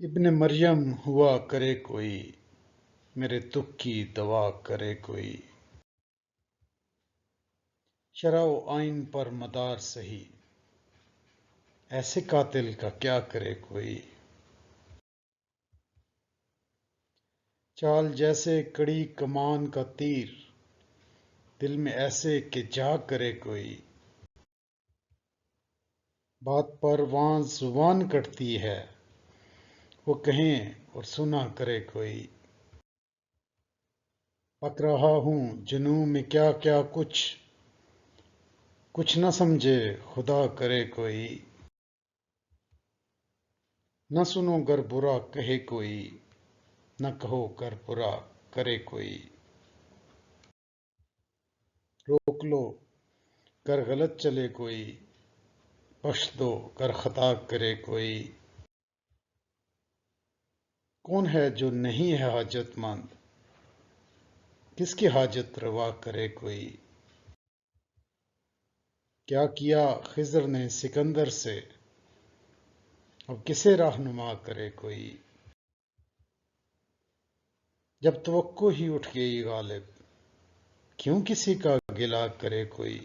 ابن مریم ہوا کرے کوئی، میرے دکھ کی دوا کرے کوئی۔ شرع و آئین پر مدار سہی، ایسے قاتل کا کیا کرے کوئی۔ چال جیسے کڑی کمان کا تیر، دل میں ایسے کہ جا کرے کوئی۔ بات پرواں زبان کٹتی ہے، وہ کہیں اور سنا کرے کوئی۔ پک رہا ہوں جنوں میں کیا کیا کچھ نہ سمجھے خدا کرے کوئی۔ نہ سنو گر برا کہے کوئی، نہ کہو گر برا کرے کوئی۔ روک لو گر غلط چلے کوئی، بخش دو گر خطا کرے کوئی۔ کون ہے جو نہیں ہے حاجت مند، کس کی حاجت روا کرے کوئی۔ کیا کیا خضر نے سکندر سے، اب کسے رہنما کرے کوئی۔ جب توقع ہی اٹھ گئی غالب، کیوں کسی کا گلہ کرے کوئی۔